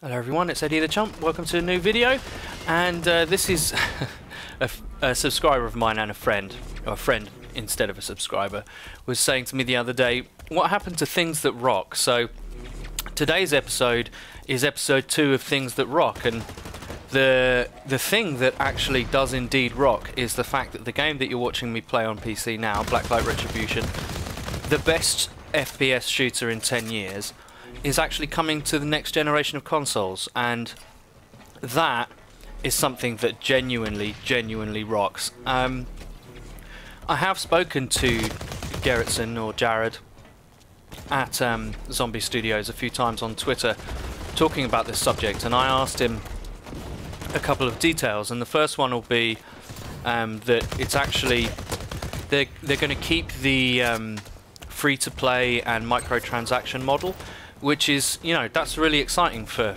Hello everyone, it's Eddie the Chump. Welcome to a new video, and this is a subscriber of mine and a friend, or a friend instead of a subscriber, was saying to me the other day, what happened to Things That Rock? So today's episode is episode 2 of Things That Rock, and the thing that actually does indeed rock is the fact that the game that you're watching me play on PC now, Blacklight Retribution, the best FPS shooter in 10 years, is actually coming to the next generation of consoles, and that is something that genuinely rocks. I have spoken to Gerritsen, or Jared, at Zombie Studios a few times on Twitter talking about this subject, and I asked him a couple of details, and the first one will be that it's actually they're going to keep the free-to-play and microtransaction model, which is, you know, that's really exciting for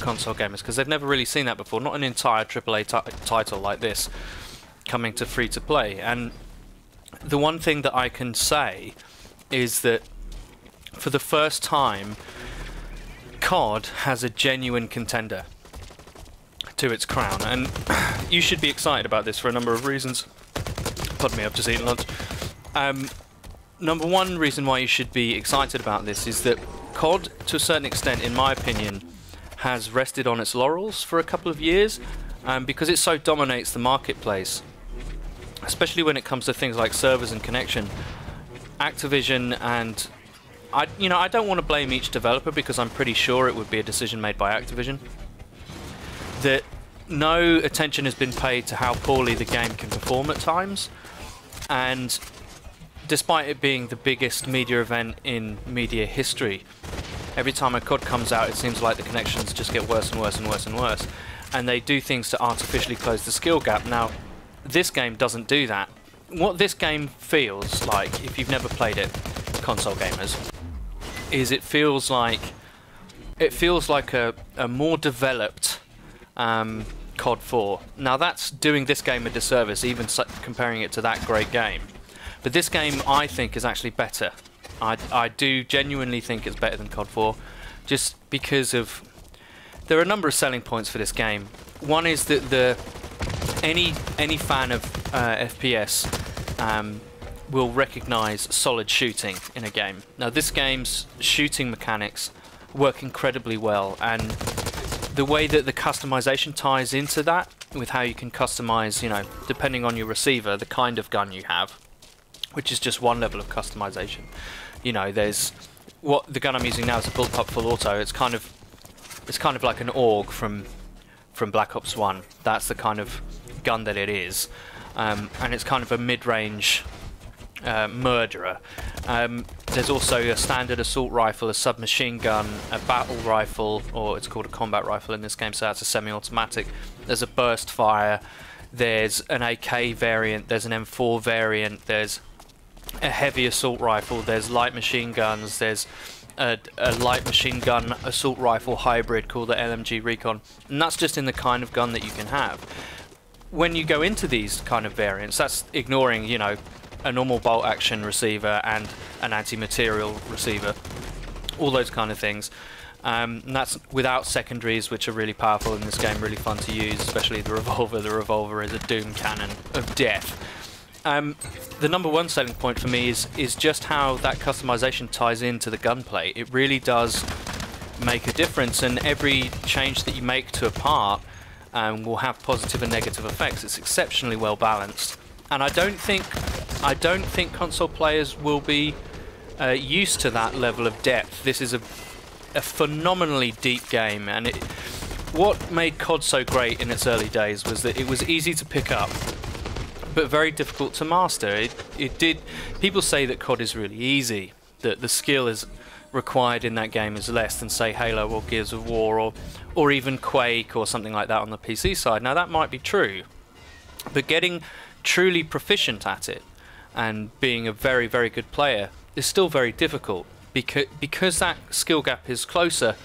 console gamers, because they've never really seen that before. Not an entire AAA title like this coming to free-to-play. And the one thing that I can say is that for the first time, COD has a genuine contender to its crown, and you should be excited about this for a number of reasons. Pardon me, I've just eaten lunch. Number one reason why you should be excited about this is that COD, to a certain extent, in my opinion, has rested on its laurels for a couple of years, because it so dominates the marketplace, especially when it comes to things like servers and connection. Activision, and I don't want to blame each developer, because I'm pretty sure it would be a decision made by Activision, that no attention has been paid to how poorly the game can perform at times, and despite it being the biggest media event in media history, every time a COD comes out, it seems like the connections just get worse and worse and worse and worse, and they do things to artificially close the skill gap. Now, this game doesn't do that. What this game feels like, if you've never played it, console gamers, is it feels like a more developed COD 4. Now, that's doing this game a disservice, even comparing it to that great game. But this game, I think, is actually better. I do genuinely think it's better than COD 4, just because of... There are a number of selling points for this game. One is that any fan of FPS will recognise solid shooting in a game. Now, this game's shooting mechanics work incredibly well, and the way that the customization ties into that, with how you can customise, you know, depending on your receiver, the kind of gun you have, which is just one level of customization. You know, there's what the gun I'm using now is a bullpup full auto. It's kind of like an AUG from Black Ops 1. That's the kind of gun that it is, and it's kind of a mid-range murderer. There's also a standard assault rifle, a submachine gun, a battle rifle, or it's called a combat rifle in this game, so that's a semi-automatic. There's a burst fire. There's an AK variant. There's an M4 variant. There's a heavy assault rifle, there's light machine guns, there's a light machine gun assault rifle hybrid called the LMG Recon, and that's just in the kind of gun that you can have. When you go into these kind of variants, that's ignoring, you know, a normal bolt action receiver and an anti-material receiver, all those kind of things. And that's without secondaries, which are really powerful in this game, really fun to use, especially the revolver. The revolver is a doom cannon of death. The number one selling point for me is just how that customization ties into the gunplay. It really does make a difference, and every change that you make to a part will have positive and negative effects. It's exceptionally well balanced, and I don't think console players will be used to that level of depth. This is a phenomenally deep game, and what made COD so great in its early days was that it was easy to pick up, but very difficult to master. People say that COD is really easy, that the skill is required in that game is less than, say, Halo or Gears of War or even Quake or something like that on the PC side. Now, that might be true, but getting truly proficient at it and being a very, very good player is still very difficult, because that skill gap is closer.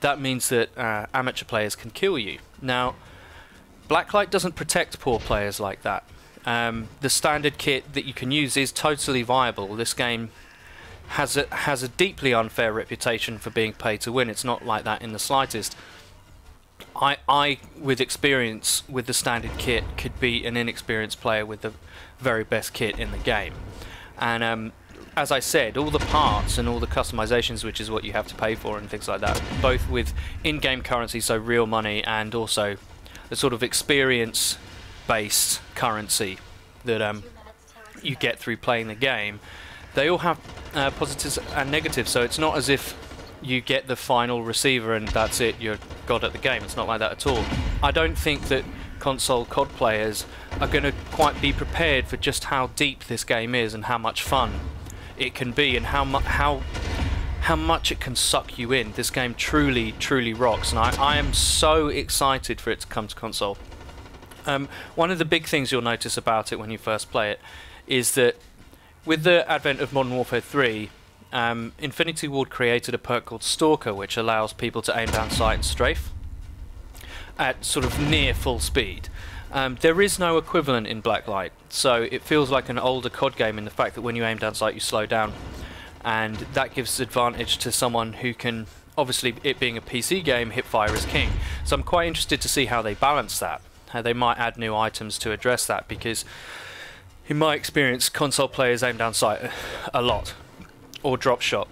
That means that amateur players can kill you. Now, Blacklight doesn't protect poor players like that. The standard kit that you can use is totally viable. This game has a deeply unfair reputation for being pay to win. It's not like that in the slightest. I, with experience with the standard kit, could beat an inexperienced player with the very best kit in the game. And as I said, all the parts and all the customizations, which is what you have to pay for and things like that, both with in-game currency, so real money, and also the sort of experience-based currency that you get through playing the game, they all have positives and negatives. So it's not as if you get the final receiver and that's it, you're god at the game. It's not like that at all. I don't think that console COD players are going to quite be prepared for just how deep this game is and how much fun it can be and how much it can suck you in. This game truly rocks, and I am so excited for it to come to console. One of the big things you'll notice about it when you first play it is that with the advent of Modern Warfare 3, Infinity Ward created a perk called Stalker, which allows people to aim down sight and strafe at sort of near full speed. There is no equivalent in Blacklight, so it feels like an older COD game in the fact that when you aim down sight you slow down, and that gives advantage to someone who can, obviously it being a PC game, hipfire is king. So I'm quite interested to see how they balance that, how they might add new items to address that, because in my experience console players aim down sight a lot, or drop shot.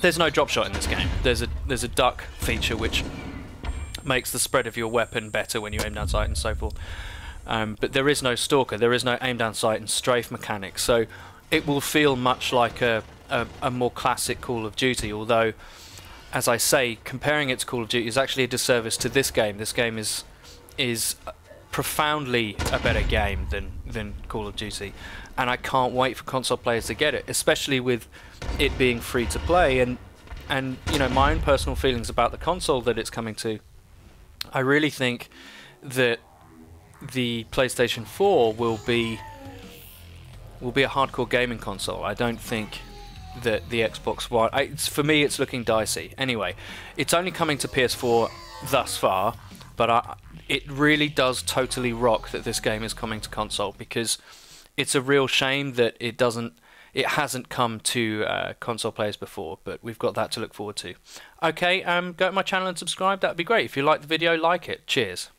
There's no drop shot in this game. There's a duck feature which makes the spread of your weapon better when you aim down sight and so forth. But there is no Stalker, there is no aim down sight and strafe mechanic, so it will feel much like a more classic Call of Duty, although, as I say, comparing it to Call of Duty is actually a disservice to this game. This game is profoundly a better game than Call of Duty, and I can't wait for console players to get it, especially with it being free to play, and you know, my own personal feelings about the console that it's coming to. I really think that the PlayStation 4 will be a hardcore gaming console. I don't think that the Xbox One... for me, it's looking dicey. Anyway, it's only coming to PS4 thus far, but it really does totally rock that this game is coming to console, because it's a real shame that it hasn't come to console players before, but we've got that to look forward to. Okay, go to my channel and subscribe. That'd be great. If you like the video, like it. Cheers.